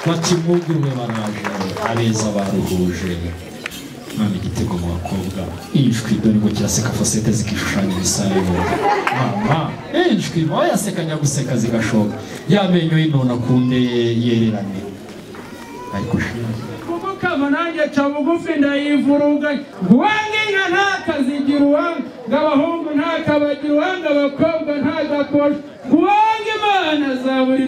Bakimugurwe baraje abeza baruhuje none igitego mu bakobwa injwi dore ngo kiraseka fosete zikishushanya ibisayo mama injwi moya sekanya guseka zigashoka yamenyo y'inona kunde yererane ariko kama nanjye ca bugufi ndayivuruga wanginga ntakazigira uwanga ngabahungu ntakabagira uwanga abakobwa ntagakosha wanga imana za buri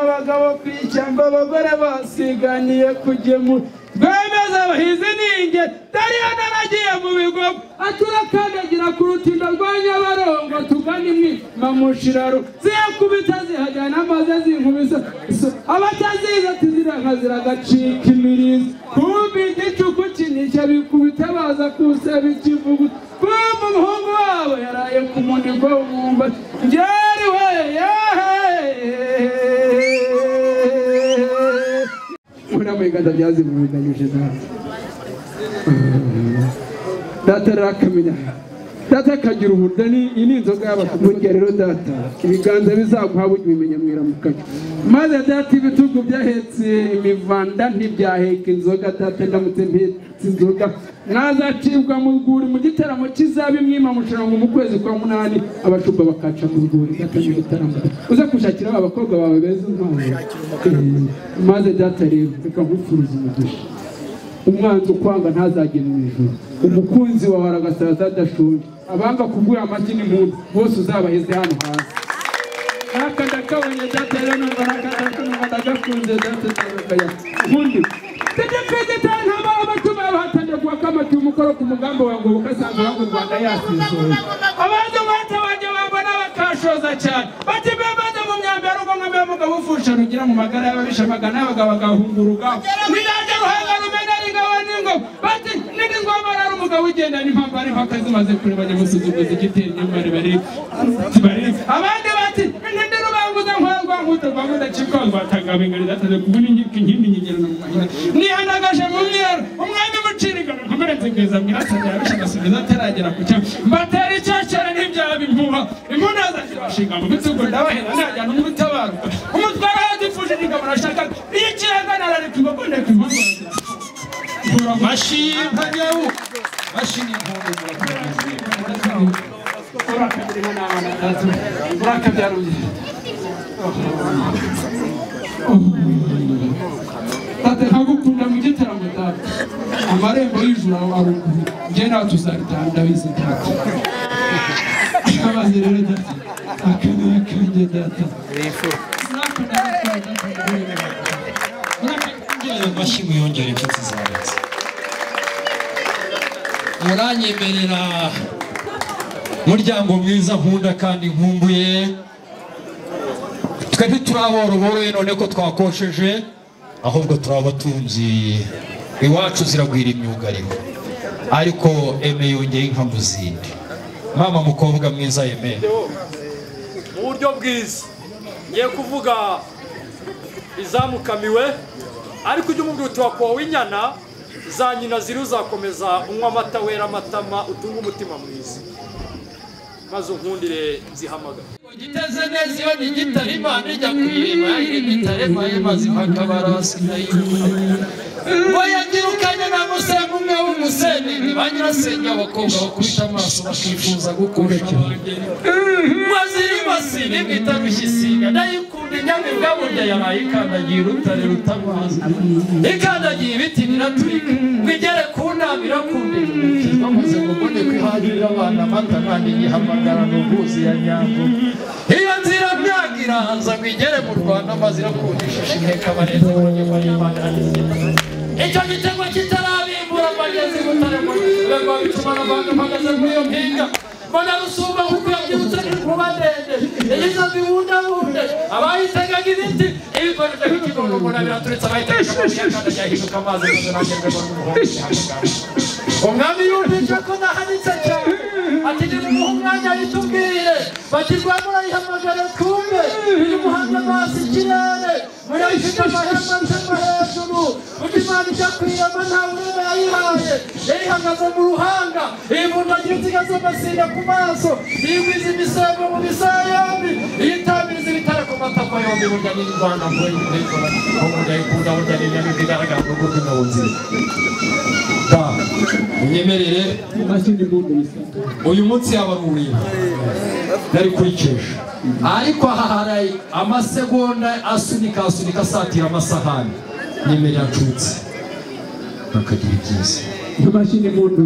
abagabo kwishyamba abagore basiganiye kugemu rwemeza abahizi ninge dariyo naragiye mu bigo aturakandagira ku rutindo rwa Nyabarongo tugana imwima mu shiraro ziyakubita zihajyana amaze zinkubisa abataziza tuzira ziragacika imirizo kumbi igicuku kinisha bikubita baza kuseba ikivugu kumbi umuhungu wabo yaraye ku munigo w'umwumba ngeri we Mwenga byazi mu bidanyuje data rakamenya data kagira ubudani ini inzoga y'abakungerero data ibiganza bizaguha bujye bimenya mwiramukaje maze data ibitugu byahetse imivanda ntibyaheka inzoga data ndamutse mpetse inzoga mwazacibwa mu rwuri mu gitaramo kizaba imwima mushirango mu kwezi kwa 8 abashumba bakaca mu rwuri data mu gitaramo uza kushakira abakobwa bawe beza intwaro maze data rero reka nkufuruza umugisha umwanzi ukwanga ntazagera mu ijuru umukunzi wawe aragasaza adashonje abanga kuguha amashyi n'impundu bose uzabaheze hano hasi nakandakabonye data rero ndagakunze data ndagakaya ubundi tegekegeta ntaba abatuma bahatanye kuwakamati umukoro ku mugambo wawe ngo bukasanzwe wangu Rwanda yasizoye abantu batabanje babona bakashoza cyane bati bebade mu myambaro ngo ngambe mugabo ufusha rugira mu magara y'ababisha magana abagabo bagahunguruka nidaje ruhanga rumena rigabane ngo bati nigizwa marara umugabo ugenda n'impamba ari mpaka zimaze kurebanya musuzuguza igiteye nyamari bari abandi bati ndero banguza nkwarwa nkuto banguza chikongo atangabengari dataze kubuni inkindi nyigera no mahina ni handagaje mu myero umwami muciriga nkomereze ngeza mwirasanya abishagasubiza ataragera ku cyama mbatera icyacere n'ibyaba impuha impuna zashibashinga mu bitsugo ndabahera najyana umutabaruka umutwara yadifuje n'ingabo nashaka iyo kirangana ari kibagonde kibagonde mashimba nyawu mashini tate nkagukunda mu gitaramo data amarembo y'ijuru arunguye njye nawe tuzabitanga bizi data abaze rero data akanakanje data mashimwe yongera inshuti zawe muranyemerera muryango mwiza nkunda kandi nkumbuye twebwe turaboroboroye none ko twakosheje ahubwo turabatunzi iwacu ziragwira imyugariro ariko eme yongeye inka mu zindi mama mukobwa mwiza eme mu buryo bwiza ngiye kuvuga izamukamiwe ariko ujye umubwira uti wakowe inyana za nyina ziri uzakomeza unywa amata wera amatama utunga umutima mwiza maze unkundire zihamagara giteze neza iyo nigitari imana ijya kwirima iri gitarema yemaze impakabarasi ngo yagirukanye na musenga umwe w'umuseni ntibanyirasenge abakobwa bakubita amaso bakifuza gukurusha abageni maziribasi n'imitarushya isiga ndayikunda inyamibwa burya yabaye ikandagiye urutare rutamazi ikandagiye ibiti biraturika ngo igere ku nama irakundira umukizwa maze ngo mbone kwihagirira abana amata kandi nyihamagara n'ubuzi ya nyambo iyo nzira myagiraza ngo igere mu Rwanda maze irakundisha inteka abarezi mu nyuma y'Imana icyo gitego kitarabimbura amagezi butare ngo bituma n'abantu mpagaze muri iyo mpinga mbona rusumba kuko yabyibutse n'inkuba ndende yagize bibundabunde abayitegaga ibiti ibikoresho by'ikigondo mbona biraturitse abayitegaga kandi yahinduka amazi maze nagerwa n'umuhungu umwami yumvise ko nahanitse cyane ati nimuhe umwanya yitubwire bati rwamura yihamagara twumve iyo umuhanga amaso ikirere murabifite amahema nsema hejuru undi imana ijya kwirama nta urebe yayihaye yayihagaze mu ruhanga iyivundagira inziga z'amasinda ku maso iyigwiza imisego mu misaya yombi iyitamiriza ibitare ku matako yombi burya n'iri Rwanda mvuye y'ibikora uburya yikunda burya n'inyamibwa igaragara mu rugo rw'ingabo nziza unyemerere uyu munsi yabaruriye nari kurikesha ariko aha hari amasegonda asunika asatira amasahani nyemerera ncutse bakagira ibyiza imashini mundu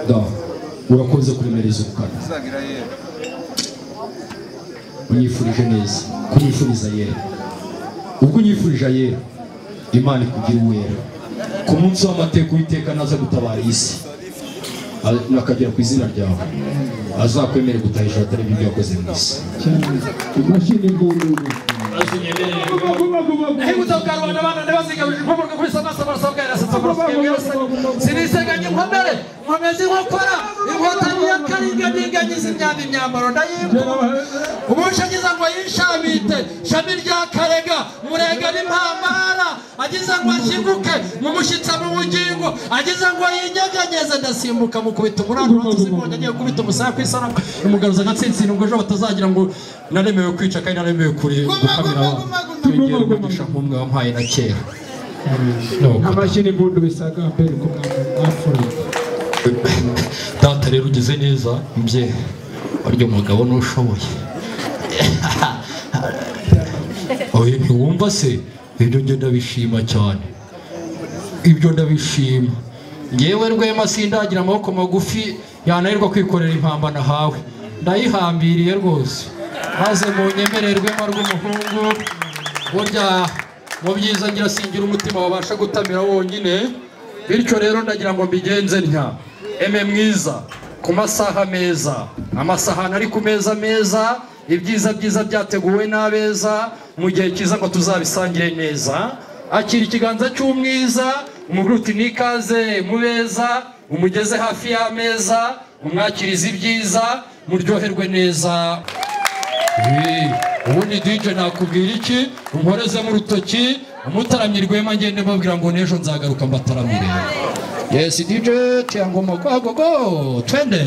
da urakoze kuremereza ubukana unyifurije neza kunyifuriza yera ubwo unyifurije yera Imana ikugira uwera ku munsi w'amateka Uwiteka naza gutabara isi nakagera ku izina ryawe azakwemere gutahisha atari ibyo yakoze mu isi imashini mundu rwose nyemerere Nahibutsa ukarubanda abana ntibazigabije inkomorwa kuri samasa barasabwa yarasatsa barasabwa yose siniseganye inkomere nkomeze inkokora inkotanyi y'akaringaniganyiza imyanda imyambaro ndayimbuka ubusha agize ngo yishamite shami rya karega murega n'impambara agize ngo ashyiguke mumushyitsa mu bugingo agize ngo yinyeganyeze ndasimbuka mukubita umuranga uratuzibonye agiye gukubita umusaya ku isana umugaruza agatsinsino ubwo ejo batazagira ngo naremewe kwica kandi naremewe gukamira abantu twegera umugisha nk'umwe wampaye na kera amashyi n'impundu bisaga mbere ku mwafurika data rero ugeze neza mbye waryo mugabo n'ushoboye oye ntiwumva se ibyo njye ndabishima cyane ibyo ndabishima ngewe Rwema sindagira amaboko magufi yananirwa kwikorera impamba nahawe ndayihambiriye rwose maze mu nyemerere Rwema rw'umuhungu burya mu byiza ngira singira umutima wabasha gutamira wonyine bityo rero ndagira ngo mbigenze ntya eme mwiza ku masaha meza amasahani ari ku meza meza ibyiza byiza byateguwe n'abeza mu gihe cyiza ngo tuzabisangire neza akira ikiganza cy'umwiza umuguruti nikaze mu beza umugeze hafi y'ameza umwakiriza ibyiza muryoherwe neza ubundi DJ nakubwira iki unkoreze mu rutoki umutaramye Rwema ngende babwira ngo n'ejo nzagaruka mbataramire yes DJ cyangwa go twende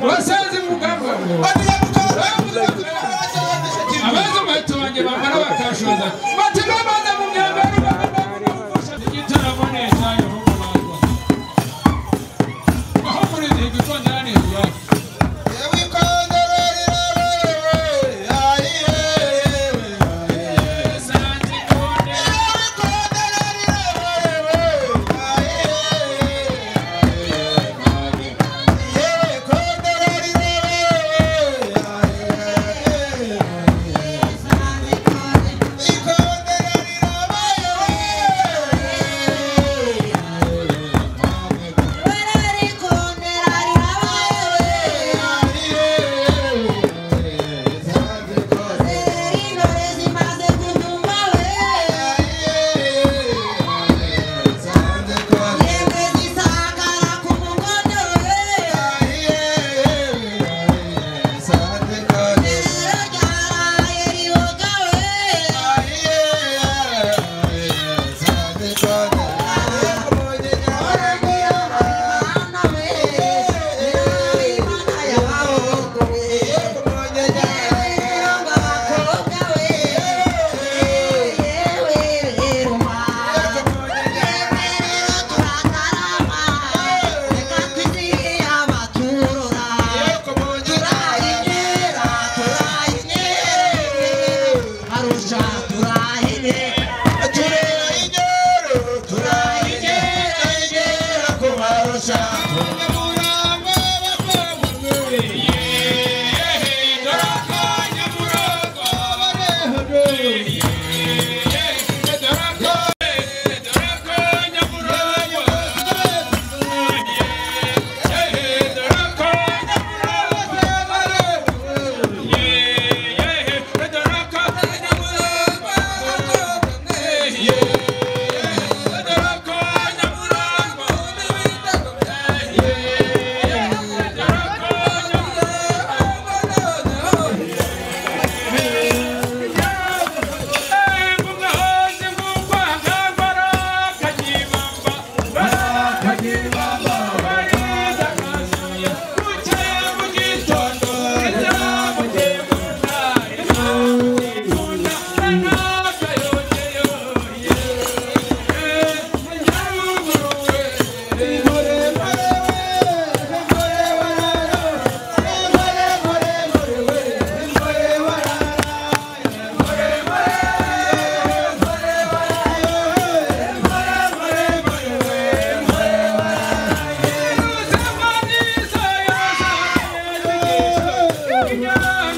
wasanze mugamba abaza bato banjye bamara bakashoza bati babanza mu myambaro bagufasha igitaramo neza yo kubagwa aho muri igitondera neza Yeah.